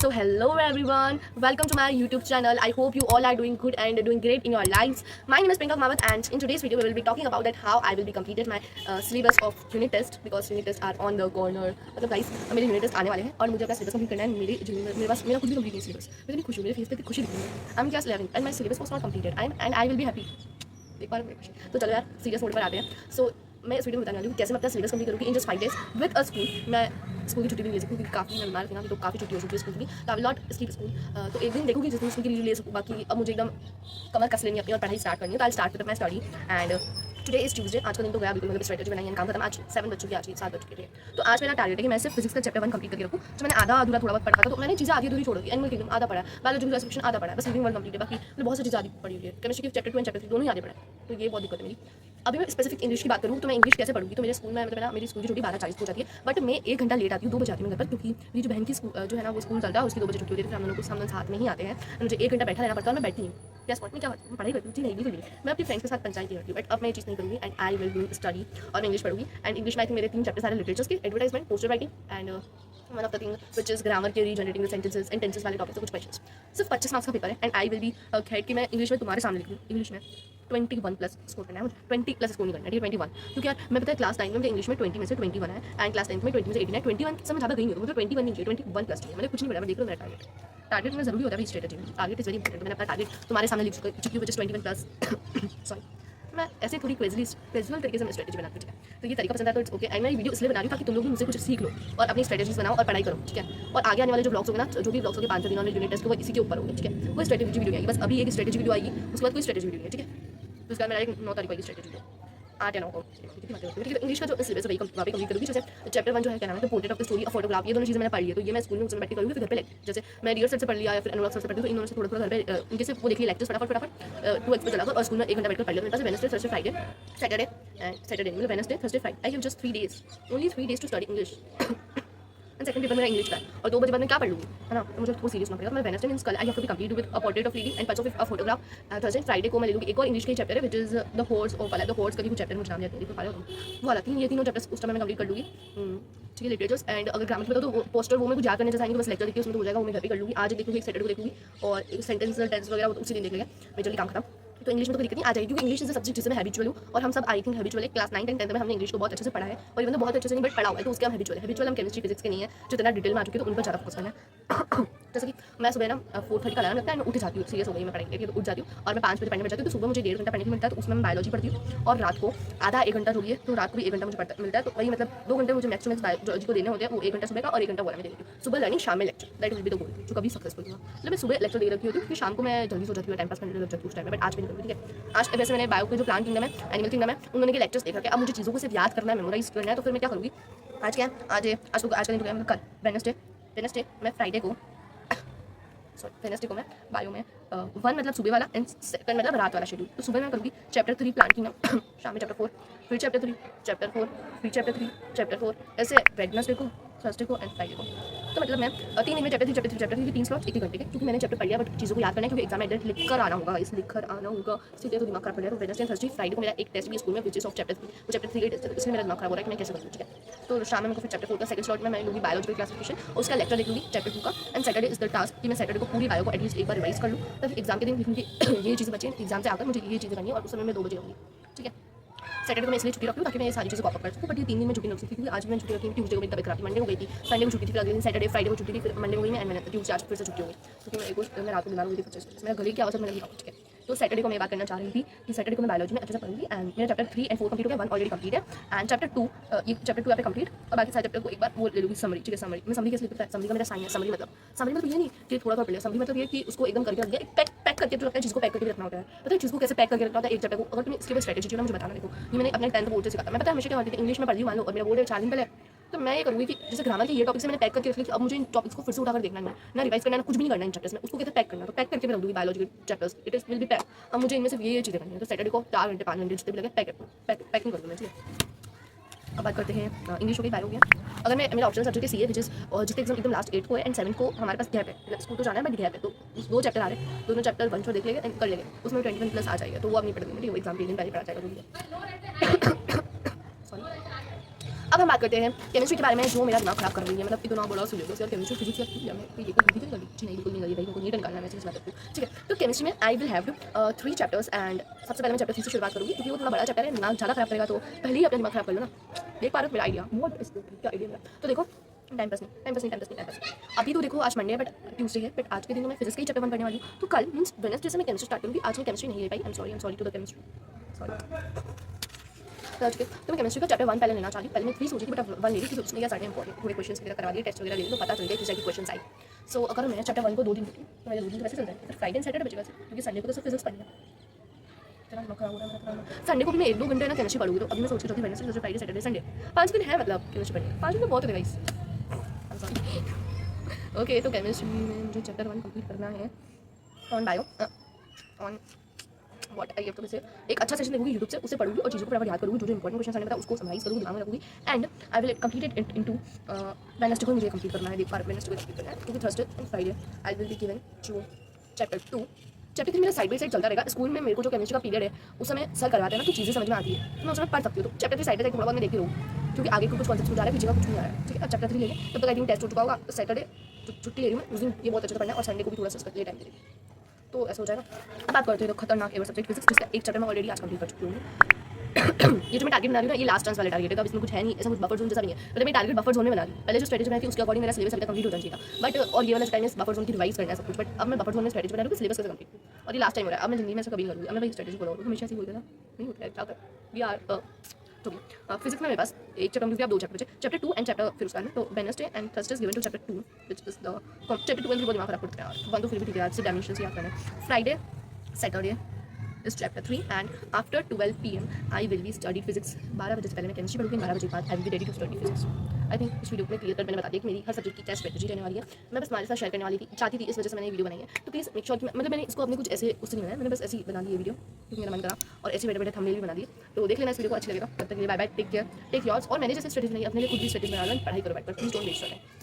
So hello everyone, welcome to my YouTube channel. I hope you all are doing good and doing great in your lives. My name is Priyanka Mawat and in today's video we will be talking about that how I will be completed my syllabus of unit test because unit tests are on the corner. मतलब guys मेरे unit test आने वाले हैं और मुझे अपना syllabus complete करना है. मेरे पास मेरा खुद भी complete नहीं syllabus. मैं इतनी खुश हूँ, मेरे face पे इतनी खुशी दिख रही है. I'm class 11 and my syllabus was not completed. and I will be happy. एक बार तो चलो यार सीरियस मोड पर आते हैं. So मैं इस वीडियो में बताने वाली हूँ कैसे मैं अपना सिलेबस कंप्लीट करूँगी in just 5 days with a school. मैं स्कूल की छुट्टी भी नहीं ले सकूँ क्योंकि काफ़ी मैं बीमार थी ना, तो काफ़ी छुट्टी हो चुकी है स्कूल की. तो I will not skip school. तो एक दिन देखूँगी जिस दिन स्कूल की लीव ले सकूँ. बाकी अब मुझे एकदम कमर कस लेनी अपनी और पढ़ाई स्टार्ट करनी है. तो I start with my study and today is Tuesday. आज का दिन तो गया बिल्कुल, मतलब स्ट्रेटेजी बनाई है, काम खत्म. आज 7 बज चुकी है, आज 7 बज चुके हैं. तो आज मेरा टारगेट है कि मैं सिर्फ फिजिक्स का चैप्टर 1 कंप्लीट करके रखूँ. जो मैंने आधा अधूरा थोड़ा बहुत पढ़ा था, तो मैंने चीज़ें आधी अधूरी छोड़ दी. एनिमल किंगडम आधा पढ़ा, बायोलॉजी क्लासिफिकेशन आधा पढ़ा, बस लिविंग वर्ल्ड कंप्लीट है. बाकी बहुत सी चीज़ें आधी पड़ी हुई है. केमिस्ट्री के चैप्टर 2 एंड चैप्टर 3 दोनों ही आधे पढ़े. तो ये बहुत दिक्कत है मेरी. अभी मैं स्पेसिफिक इंग्लिश की बात करूँ तो मैं इंग्लिश कैसे पढ़ूँगी. तो मेरे स्कूल में मतलब ना मेरी स्कूल की छुट्टी 12:40 को हो जाती है, बट मैं 1 घंटा लेट आती हूँ. 2 बजे आती हूँ घर पर क्योंकि मेरी जो बहन की जो है ना वो स्कूल चलता है, उसकी 2 बजे छुट्टी होती है. हम लोग को साथ में ही आते हैं. मुझे 1 घंटा बैठा रहना पड़ता है और मैं बैठती हूँ. क्या स्पॉट में क्या पढ़ाई करती हूँ जी नहीं बिल्कुल नहीं. मैं अपनी फ्रेंड्स के साथ पंचायत करती हूँ, बट अब मैं ये चीज़ नहीं करूँगी and I will do study. और मैं इंग्लिश पढ़ूँगी एंड इंग्लिश में आई थिंक मेरे 3 चैप्टर सारे लिटरेचर्स के, advertisement, poster writing and one of the thing which is grammar के, रीजनरेटिंग सेंटेंसेस एंड टेंसेस वाले टॉपिक से कुछ क्वेश्चंस. सिर्फ 25 मार्क्स का पेपर है एंड आई विल बी खेड कि मैं इंग्लिश में तुम्हारे सामने लिखूँ. इंग्लिश में 21+ स्कोर करना है मुझे. 20+ स्कोर नहीं करना है, 21. क्योंकि यार मैं पता है क्लास 9 में मुझे इंग्लिश में 20 में से 21 है एंड क्लास 10 में 20 में से 18 है. 21 से मैं ज़्यादा गई नहीं हूँ. मुझे 21 नहीं चाहिए, 21+ चाहिए. मैंने कुछ नहीं पढ़ा, मैं देख लो मेरा टारगेट में जरूरी होता है स्ट्रेटेजी में. Target is very important. मैंने अपना टारगेट तुम्हारे सामने लिख चुकी हूँ, विच इज 21+. सॉरी, मैं ऐसे थोड़ी कैजुअल तरीके से मैं स्ट्रेटेजी बनाती हूँ. तो ये तरीका पसंद है तो इट्स ओके. एंड मैं वीडियो इसलिए बना रही हूँ ताकि तुम लोग भी मुझसे कुछ सीख लो और अपनी स्ट्रेटेजीज बनाओ और पढ़ाई करो, ठीक है. और आगे आने वाले जो ब्लॉग्स होंगे ना, जो भी ब्लॉग्स होंगे 5 दिनों में यूनिट टेस्ट, वो इसी के ऊपर होंगे, ठीक है. वो स्ट्रेटेजी वीडियो आएगी. बस अभी एक स्ट्रेटेजी वीडियो आएगी, उसके बाद कोई स्ट्रेटेजी वीडियो नहीं, ठीक है. तो उसके बाद मेरा एक 9 तारीख को स्ट्रेटेजी वीडियो 8 या 9 को. इंग्लिश का जो सिलेबस है वही कंप्लीट करूँगी. जैसे चैप्टर 1 जो है क्या नाम है, तो portrait of the story of photograph, ये दोनों चीज़ें मैंने पढ़ी है. तो ये मैं स्कूल में उसमें बैठ के करूँगी, फिर घर पे जैसे मैं रियर सर से पढ़ लिया या फिर अनुराग सर से पढ़ी, तो इन दोनों से थोड़ा थोड़ा घर पे उनके से वो देख लिया लेक्चर्स फटाफट 2x पे चलाकर और स्कूल में 1 घंटा बैठकर पढ़ लिया. मेरे पास वेडनेसडे, थर्सडे, फ्राइडे, सैटरडे मतलब Wednesday, Thursday, Friday. I have just 3 days, only 3 days to study English. And second paper मेरा इंग्लिश का है और 2 बजे बाद मैं क्या पढ़ लूँगी, है ना. तो मुझे थोड़ा सीरियस होना पड़ेगा. मैं वेडनेसडे मींस कल I have to be complete with a portrait of lady and parts of a photograph. Thursday Friday को मैं ले लूँगी एक और इंग्लिश के चैप्टर है which is the horse of वाला. द हॉर्स का भी कुछ चैप्टर मुझे नाम याद नहीं पा रहा हूँ. वो वाला 3 ये तीनों चैप्टर्स उस टाइम मैं कंप्लीट कर लूँगी, ठीक है. लिटरेचर्स एंड अगर ग्रामर में तो पोस्टर वो मैं कुछ याद करने जैसा नहीं, तो बस लेक्चर देखिए उसमें तो हो जाएगा. वो मैं घर पे कर लूँगी. आज देखूँगी, एक सैटरडे को देखूँगी और एक सेंटेंस टेंस वगैरह उसी दिन देख लेंगे. मैं जल्दी काम खत्म. तो इंग्लिश में तो कोई दिक्कत नहीं आ जाएगी क्योंकि इंग्लिश इज सब्जेक्ट जिसमें मैं हैबिचुअल हूँ और हम सब आई थिंक हैबिचुअल है. क्लास 9 10 में हमने इंग्लिश को बहुत अच्छे से पढ़ा है और इवन तो बहुत अच्छे से नहीं बट पढ़ा हुआ है, तो उसके हम हैबिचुअल हम केमिस्ट्री फिजिक्स के नहीं है जो इतना डिटेल में आ चुके हैं, तो उन पर ज़्यादा फोकस करना है. जैसे कि मैं सुबह ना 4:30 का अलार्म लगता है मैं उठ जाती हूँ. सीरियस हो गई मैं पढ़ाई के, तो उठ जाती हूँ और मैं 5 बजे पढ़ने बैठ जाती हूँ. तो सुबह मुझे 1.5 घंटा पढ़ने को मिलता है, तो उसमें मैं बायोलॉजी पढ़ती हूँ और रात को आधा 1 घंटा जो भी है, तो रात को भी 1 घंटा मुझे मिलता है. तो वही मतलब 2 घंटे मुझे मैक्स टू मैक्स बायोलॉजी को देने होते हैं. वो 1 घंटा सुबह का और 1 घंटा वो में देती हूँ. सुबह लर्निंग, शाम में lecture. That will be the goal जो कभी सक्सेसफुल हुआ. मतलब मैं सुबह लेक्चर दे रखी होती हूँ क्योंकि शाम को मैं जल्दी सो जाती हूँ, टाइम पास करने लग जाती हूँ उस टाइम में. बट आज भी नहीं करूँगी, ठीक है. आज वैसे मैंने बायो के जो प्लांट किंगडम है, एनिमल किंगडम है, उन्होंने के लेक्चर्स देख रखे. अब मुझे चीज़ों को सिर्फ याद करना है, मेमोराइज करना है. तो फिर मैं क्या करूँगी, आज क्या है, आज का दिन तो क्या, कल वेडनेसडे मैं फ्राइडे को वेडनेसडे को मैं बायो में 1 मतलब सुबह वाला एंड सेकंड मतलब रात वाला शेड्यूल. तो सुबह मैं करूँगी चैप्टर 3 प्लांट किंगडम, शाम में चैप्टर 4, फिर चैप्टर 3, चैप्टर 4, फिर चैप्टर 3, चैप्टर 4, ऐसे वेडनेसडे को, थर्सडे को एंड फ्राइडे को. तो मतलब मैं 3 दिन में चैप्टर 3 3 स्लॉट्स 1 घंटे के, क्योंकि मैंने चैप्टर पढ़ लिया बट चीज़ों को याद करना है क्योंकि एग्जाम एडेट लिख कर आना होगा, इस लिख कर आना होगा. इसलिए तो दिमाग खराब पड़ रहा है. तो वेडनेसडे, थर्सडे, फ्राइडे को मेरा एक टेस्ट भी स्कूल में विच इज ऑफ चैप्टर 3, वो चैप्टर 3 का टेस्ट है. इसलिए मेरा दिमाग खराब हो रहा है कि मैं कैसे करूँ, ठीक है. तो शाम में फिर चैप्टर 4 का सेकंड स्लॉट में मैं लूँगी बायोलॉजिकल क्लासिफिकेशन और उसका लेक्चर देख लूँगी चैप्टर 2 का. And Saturday is the task कि मैं सैटरडे को पूरी बायो को एटलीस्ट एक बार रिवाइज कर लूँ. तब एग्जाम के दिन लिखूँगी ये चीज़ें बचे, एग्जाम से आकर मुझे ये चीज़ें करनी है और उस समय मैं 2 बजे आऊँगी, ठीक है. सैटरडे को मैं इसलिए छुट्टी रखी हूँ ताकि मैं ये सारी चीज़ें कॉप कर सकूँ. बट ये 3 दिन में छुट्टी नहीं रख सकती क्योंकि आज भी मैं छुट्टी रखी हूँ. ट्यूसडे को मेरी तबियत खराब थी, मंडे को गई थी, संडे को छुट्टी थी, फिर अगले दिन सैटरडे फ्राइडे को छुट्टी थी, फिर मंडे को गई मैं, एंड मैंने ट्यूसडे आज फिर से छुट्टी होगी क्योंकि मैं रात को बीमार हो गई थी. मेरा गले की आवाज़ मैंने लिखा, ठीक है. तो सैटरडे को मैं बात करना चाह रही थी कि सैटरडे को मैं बायोलॉजी में अच्छे से पढ़ूंगी एंड मेरा चैप्टर 3 एंड 4 कंप्लीट हो गया, 1 ऑलरेडी कंप्लीट है एंड चैप्टर 2 ये चैप्टर 2 यहाँ पे कंप्लीट और बाकी सारे चैप्टर को एक बार वो ले लूँगी समरी, ठीक है. समरी मैं समरी कैसे लिखता है, समरी का मेरा साइन है. समरी मतलब ये नहीं कि थोड़ा थोड़ा पढ़ लिया. समरी मतलब ये कि उसको एकदम करके रख दिया, पैक करके जो रखता है, जिसको पैक करके रखना होता है. पता है चीज़ को कैसे पैक करके रखना होता है एक चैप्टर को. अगर तुम्हें इसके बाद स्ट्रेटेजी ना मुझे बताना. देखो ये मैंने अपने 10th बोर्ड से सीखा था. मैं पता है हमेशा क्या होती थी, इंग्लिश में पढ़ ली मान लो और मेरा बोर्ड है 4 दिन पहले, तो मैं ये करूँगी कि जैसे ग्रामर के ये टॉपिक्स मैंने पैक करके रख लिया. अब मुझे इन टॉपिक्स को फिर से उठाकर देखना है, ना रिवाइज करना है, कुछ भी नहीं करना इन चैप्टर्स में. उसको कहते हैं पैक करना. तो पैक करके मैं रख दूँगी बायोलॉजी के chapters. It is will be pack. अब मुझे इनमें सिर्फ ये चीज़ें करनी है. तो सैटरडे को 4 घंटे 5 घंटे जितने भी लगे पैकिंग कर दूँ मैं, ठीक है. अब बात करते हैं इंग्लिश हो गई, बायो हो गया. अगर मैं मेरा ऑप्शनल सब्जेक्ट है CA विच इज जिसके एग्जाम एकदम लास्ट 8 को है एंड 7 को हमारे पास गैप है. स्कूल तो जाना है बट गैप है, तो 2 चैप्टर आ रहे हैं, दोनों चैप्टर 1 शो देख लेंगे एंड कर लेंगे. उसमें 21+ आ जाएगा, तो वो अब नहीं पढ़ेंगे, ठीक है. वो एग्जाम के दिन पहले पढ़ा जाएगा. सॉरी. अब अब हम बात करते हैं केमिस्ट्री के बारे में जो मेरा दिमाग खराब कर रही है। मतलब इतना बड़ा सिलेबस यार, केमिस्ट्री फिजिक्स या मैं ये कर दी थी नहीं, बिल्कुल नहीं करी भाई, मेरे को नीट निकालना है, मैं चीज़ बात करती हूँ। ठीक है, तो केमिस्ट्री में I will have 3 chapters and सबसे पहले मैं चैप्टर 3 से शुरुआत करूँगी क्योंकि वो थोड़ा बड़ा चैप्टर है, दिमाग ज़्यादा खराब करेगा तो पहले ही अपना दिमाग खराब कर लो ना। देख पा रहे हो मेरा आइडिया, क्या आइडिया मेरा। तो देखो टाइम पास नहीं। अभी तो देखो आज मंडे है बट ट्यूसडे है, बट आज के दिन मैं फिजिक्स का ही चैप्टर 1 पढ़ने वाली हूँ। तो कल मीन्स वेडनेसडे से मैं केमिस्ट्री स्टार्ट करूँगी। आज मैं केमिस्ट्री नहीं ले पाई, I am sorry to the chemistry, sorry. तो मैं केमिस्ट्री का चैप्टर 1 पहले लेना चाहती हूँ। पहले मैं 3 सोची थी बट 1 ले रही थी, उसमें क्या सारे इंपॉर्टेंट थोड़े क्वेश्चन वगैरह करवा दिए, टेस्ट वगैरह ले ली तो पता चल गया कि कैसे क्वेश्चन आई। सो अगर मैं चैप्टर 1 को 2 दिन तो मेरे 2 दिन तो वैसे चल जाए, फिर फ्राइडे एंड सैटरडे बचेगा क्योंकि संडे को तो सिर्फ फिजिक्स पढ़नी है। चलो दिमाग खराब हो रहा है। संडे को भी मैं 1-2 घंटे ना केमिस्ट्री पढ़ूंगी। तो अभी मैं सोच रही थी Wednesday, Thursday, Friday, Saturday, Sunday 5 दिन है, मतलब केमिस्ट्री पढ़नी 5 दिन तो बहुत है गाइस। ओके, तो केमिस्ट्री में मुझे चैप्टर 1 कंप्लीट करना है on bio on what I have to say. एक अच्छा सेशन देखूंगी यूट्यूब से, उससे पढ़ूंगी और चीज़ों को बराबर याद करूंगी, जो इंपॉर्टेंट क्वेश्चन आने पता उसको समराइज करूंगी, दिमाग में रखूंगी and I will complete it into Wednesday को मुझे कंप्लीट करना है। देख पा रहे वेडनेसडे को कंप्लीट करना है क्योंकि Thursday and Friday I will be given to chapter 2। Chapter 3 मेरा साइड बाई साइड चलता रहेगा। स्कूल में मेरे को जो केमिस्ट्री का पीरियड है उस समय सर करवाते हैं ना, तो चीज़ें समझ में आती है तो मैं उसमें पढ़ सकती हूँ। तो चैप्टर 3 साइड बाई साइड थोड़ा बहुत मैं देखती रहूँ क्योंकि आगे को कुछ कॉन्सेप्ट आ रहा है, पीछे का कुछ नहीं आ रहा है। ठीक है, अब चैप्टर 3 ले लें, तब तक आई थिंक टेस्ट हो चुका होगा। सैटरडे छुट्टी ले रही हूँ मैं, उस दिन ये बहुत अच्छे से पढ़ना है और संडे को भी थोड़ा सा इसका टाइम दे देगी, तो ऐसा हो जाएगा। अब बात करते हैं तो खतरनाक एवर सब्जेक्ट फिजिक्स, जिसका एक चैप्टर मैं ऑलरेडी आज कंप्लीट कर चुकी हूँ। ये जो मैं टारगेट बना रही हूँ ना, ये लास्ट चांस वाला टारगेट है, तो अब इसमें कुछ है नहीं, ऐसा कुछ बफर जोन जैसा नहीं है। मतलब मैं टारगेट बफर जोन में बना रही हूँ। पहले जो स्ट्रेटेजी बनाई थी उसके अकॉर्डिंग मेरा सिलेबस अभी तक कंप्लीट हो जाना चाहिए था, बट और ये वाला टाइम इस बफर जोन की रिवाइज करना है सब कुछ। बट अब मैं बफर जोन में स्ट्रेटेजी बना रही हूँ सिलेबस कैसे कंप्लीट, और ये लास्ट टाइम हो रहा है। अब मैं जिंदगी में ऐसा कभी नहीं करूँगी, अब मैं भाई स्ट्रेटेजी फॉलो करूँ, हमेशा ऐसे ही बोलते था नहीं होता है, क्या कर वी आर तो फिजिक्स में मेरे पास एक चैप्टर क्योंकि आप 2 चैप्टर बचे, चैप्टर 2 एंड चैप्टर फिर उसका है। तो Wednesday and Thursday is given to chapter 2 which is the chapter 2 and 3 बहुत दिमाग खराब करते हैं यार, 1 तो फिर भी ठीक है यार, सिर्फ डायमेंशंस याद करना है। फ्राइडे सैटरडे इस chapter 3 and after 12 PM I will B study physics. 12 बजे से पहले मैं केमिस्ट्री पढ़ूंगी, 12 बजे के बाद I will be ready to study physics. I think इस वीडियो में क्लियर कट मैंने बता दिया कि मेरी हर सब्जेक्ट की क्या स्ट्रेटजी रहने वाली है। मैं बस तुम्हारे साथ शेयर करने वाली थी, चाहती थी, इस वजह से मैंने ये वीडियो बनाई है। तो प्लीज़ मेक श्योर कि मतलब मैंने इसको अपने कुछ ऐसे उससे नहीं बनाया, मैंने बस ऐसे ही बना दी ये वीडियो क्योंकि मेरा मन करा, और ऐसे बैठे थंबनेल भी बना दिए। तो देख लेना इस वीडियो को, अच्छा लगेगा। तब तक के लिए bye bye, take care, take yours. और मैंने जैसे स्ट्रेटजी बनाई अपने लिए खुद भी स्ट्रेटजी बना लो, पढ़ाई करो बैठ कर, please don't waste your time.